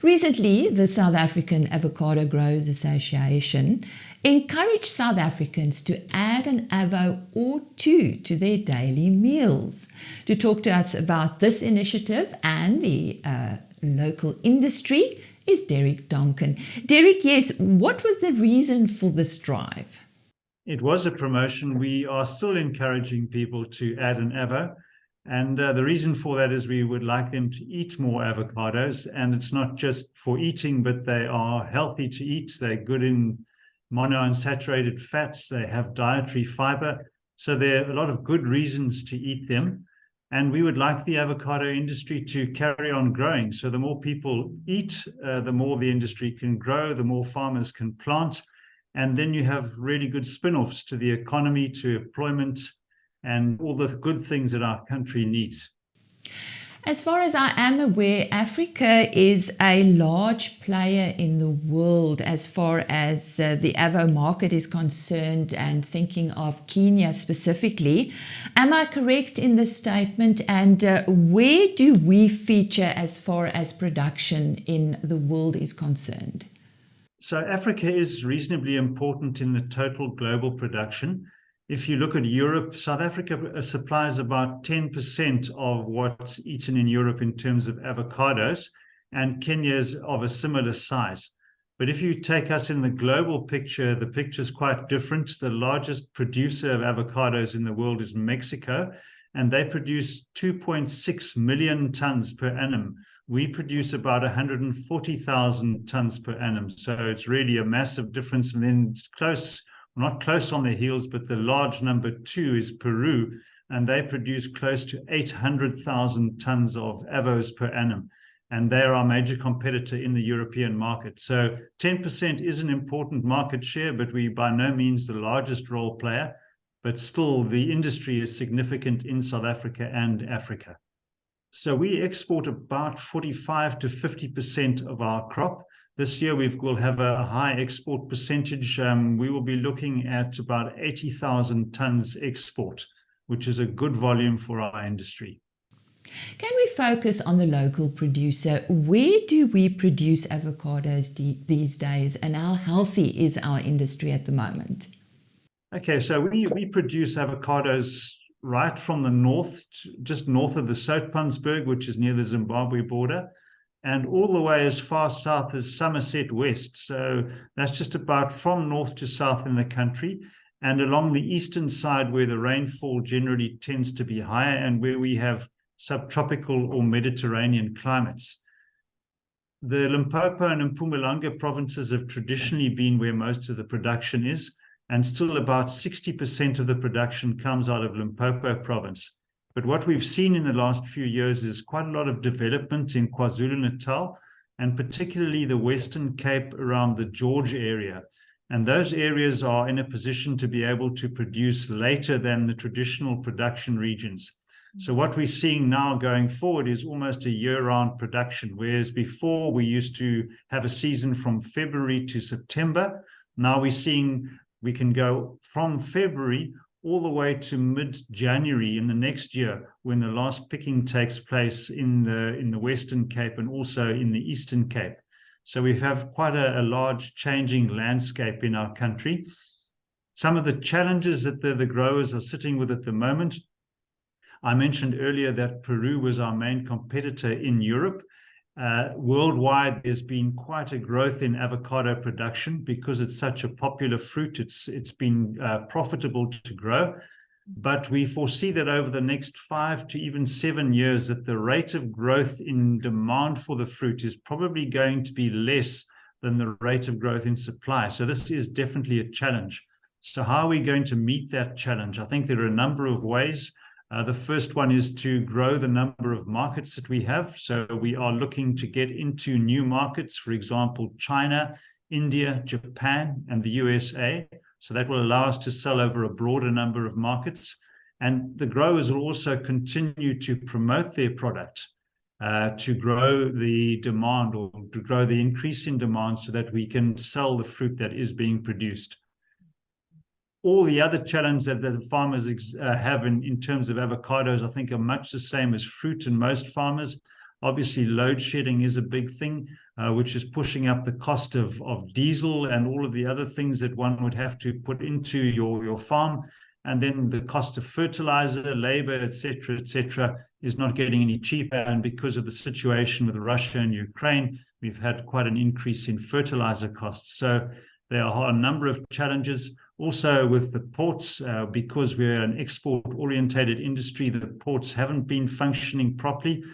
Recently, the South African Avocado Growers Association encouraged South Africans to add an avo or two to their daily meals. To talk to us about this initiative and the local industry is Derek Donkin. Derek, yes, what was the reason for this drive? It was a promotion. We are still encouraging people to add an avo. And the reason for that is we would like them to eat more avocados. And it's not just for eating, but they are healthy to eat. They're good in monounsaturated fats. They have dietary fiber. So there are a lot of good reasons to eat them. And we would like the avocado industry to carry on growing. So the more people eat, the more the industry can grow, the more farmers can plant. And then you have really good spin-offs to the economy, to employment, and all the good things that our country needs. As far as I am aware, Africa is a large player in the world as far as the avo market is concerned, and thinking of Kenya specifically. Am I correct in this statement? And where do we feature as far as production in the world is concerned? So Africa is reasonably important in the total global production. If you look at Europe, South Africa supplies about 10% of what's eaten in Europe in terms of avocados, and Kenya is of a similar size. But if you take us in the global picture, the picture is quite different. The largest producer of avocados in the world is Mexico, and they produce 2.6 million tons per annum. We produce about 140,000 tons per annum. So it's really a massive difference. And then it's close, not close on their heels, but the large number two is Peru, and they produce close to 800,000 tons of avos per annum. And they're our major competitor in the European market. So 10% is an important market share, but we by no means the largest role player. But still, the industry is significant in South Africa and Africa. So we export about 45 to 50% of our crop. This year we'll have a high export percentage. We will be looking at about 80,000 tons export, which is a good volume for our industry. Can we focus on the local producer? Where do we produce avocados these days, and how healthy is our industry at the moment? Okay, so we produce avocados right from the north, just north of the Soutpansberg, which is near the Zimbabwe border, and all the way as far south as Somerset West. So that's just about from north to south in the country, and along the eastern side where the rainfall generally tends to be higher and where we have subtropical or Mediterranean climates. The Limpopo and Mpumalanga provinces have traditionally been where most of the production is, and still about 60% of the production comes out of Limpopo province. But what we've seen in the last few years is quite a lot of development in KwaZulu-Natal, and particularly the Western Cape around the George area. And those areas are in a position to be able to produce later than the traditional production regions. So what we're seeing now going forward is almost a year-round production, whereas before we used to have a season from February to September. Now we're seeing we can go from February all the way to mid-January in the next year, when the last picking takes place in the Western Cape and also in the Eastern Cape. So we have quite a large changing landscape in our country. Some of the challenges that the growers are sitting with at the moment, I mentioned earlier that Peru was our main competitor in Europe. Worldwide, there's been quite a growth in avocado production because it's such a popular fruit. It's been profitable to grow, but we foresee that over the next 5 to even 7 years that the rate of growth in demand for the fruit is probably going to be less than the rate of growth in supply. So this is definitely a challenge. So how are we going to meet that challenge? I think there are a number of ways. The first one is to grow the number of markets that we have. So we are looking to get into new markets, for example, China, India, Japan, and the USA. So that will allow us to sell over a broader number of markets. And the growers will also continue to promote their product to grow the demand, or to grow the increase in demand, so that we can sell the fruit that is being produced. All the other challenges that the farmers have in terms of avocados, I think, are much the same as fruit and most farmers. Obviously, load shedding is a big thing, which is pushing up the cost of diesel and all of the other things that one would have to put into your farm. And then the cost of fertilizer, labor, et cetera, is not getting any cheaper. And because of the situation with Russia and Ukraine, we've had quite an increase in fertilizer costs. So there are a number of challenges. Also with the ports, because we're an export-orientated industry, the ports haven't been functioning properly,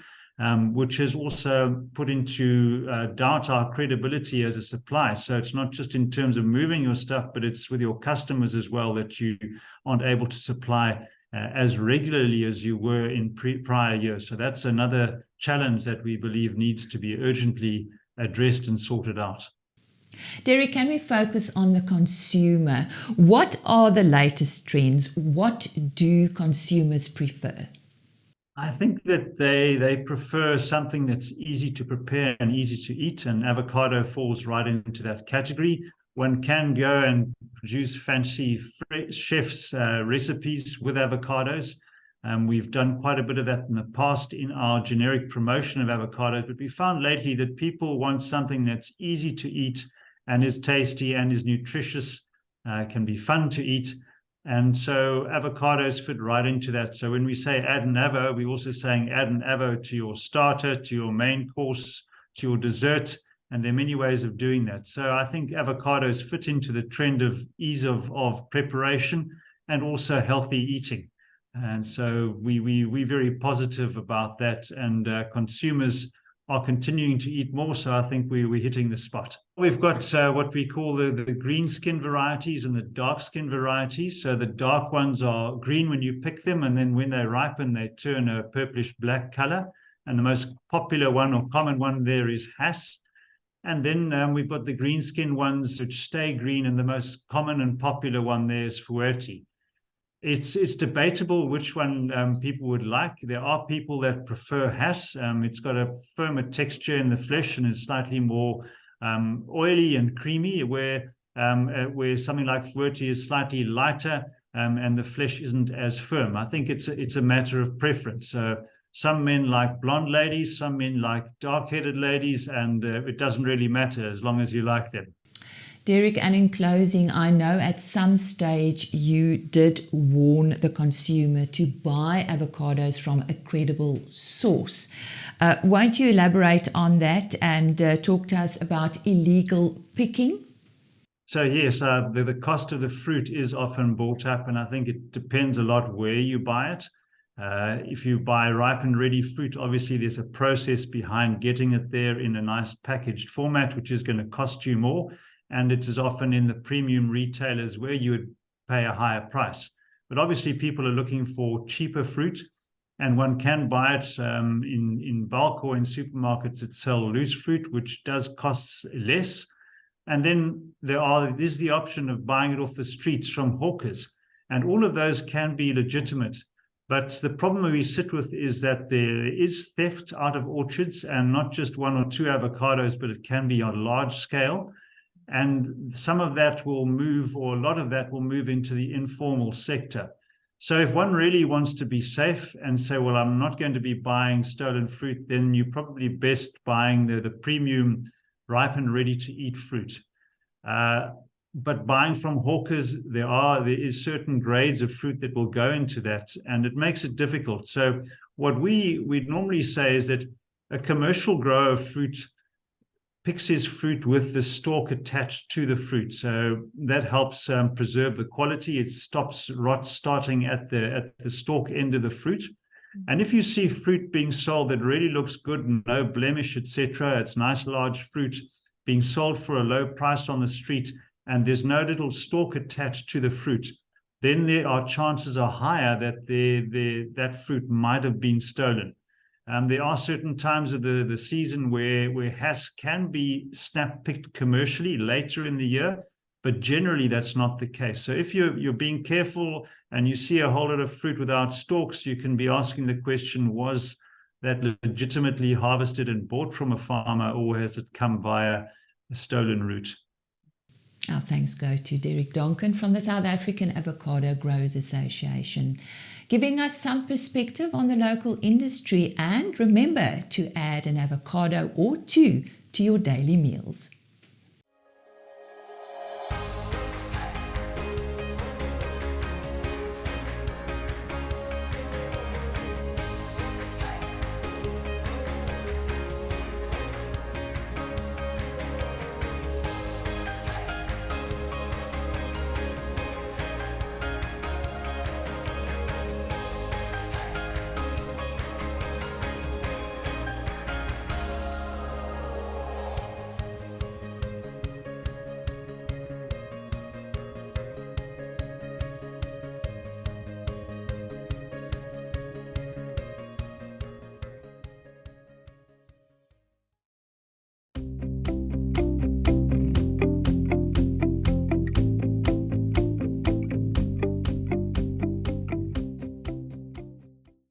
which has also put into doubt our credibility as a supplier. So it's not just in terms of moving your stuff, but it's with your customers as well, that you aren't able to supply as regularly as you were in prior years. So that's another challenge that we believe needs to be urgently addressed and sorted out. Derek, can we focus on the consumer? What are the latest trends? What do consumers prefer? I think that they prefer something that's easy to prepare and easy to eat, and avocado falls right into that category. One can go and produce fancy chef's recipes with avocados. We've done quite a bit of that in the past in our generic promotion of avocados, but we found lately that people want something that's easy to eat and is tasty and is nutritious, can be fun to eat. And so avocados fit right into that. So when we say add an avo, we're also saying add an avo to your starter, to your main course, to your dessert. And there are many ways of doing that. So I think avocados fit into the trend of ease of preparation and also healthy eating. And so we're very positive about that. And consumers are continuing to eat more. So I think we're hitting the spot. We've got what we call the green skin varieties and the dark skin varieties. So the dark ones are green when you pick them, and then when they ripen, they turn a purplish black color. And the most popular one or common one there is Hass. And then we've got the green skin ones which stay green, and the most common and popular one there is Fuerte. It's debatable which one people would like. There are people that prefer Hass. It's got a firmer texture in the flesh and is slightly more oily and creamy, where something like Fuerte is slightly lighter and the flesh isn't as firm. I think it's a matter of preference. So some men like blonde ladies, some men like dark-headed ladies, and it doesn't really matter as long as you like them. Derek, and in closing, I know at some stage you did warn the consumer to buy avocados from a credible source. Won't you elaborate on that and talk to us about illegal picking? So yes, the cost of the fruit is often brought up, and I think it depends a lot where you buy it. If you buy ripe and ready fruit, obviously there's a process behind getting it there in a nice packaged format, which is going to cost you more. And it is often in the premium retailers where you would pay a higher price. But obviously people are looking for cheaper fruit, and one can buy it in bulk or in supermarkets that sell loose fruit, which does cost less. And then there's the option of buying it off the streets from hawkers. And all of those can be legitimate. But the problem we sit with is that there is theft out of orchards, and not just one or two avocados, but it can be on a large scale. And some of that will move, or a lot of that will move into the informal sector. So if one really wants to be safe and say, well, I'm not going to be buying stolen fruit, then you're probably best buying the premium ripe and ready to eat fruit. But buying from hawkers, there is certain grades of fruit that will go into that, and it makes it difficult. So what we normally say is that a commercial grower of fruit picks his fruit with the stalk attached to the fruit. So that helps preserve the quality. It stops rot starting at the stalk end of the fruit. And if you see fruit being sold that really looks good, no blemish, etc., it's nice large fruit being sold for a low price on the street, and there's no little stalk attached to the fruit, then chances are higher that that fruit might have been stolen. There are certain times of the season where Hass can be snap-picked commercially later in the year, but generally that's not the case. So if you're being careful and you see a whole lot of fruit without stalks, you can be asking the question, was that legitimately harvested and bought from a farmer, or has it come via a stolen route? Our thanks go to Derek Donkin from the South African Avocado Growers Association. giving us some perspective on the local industry. And remember to add an avocado or two to your daily meals.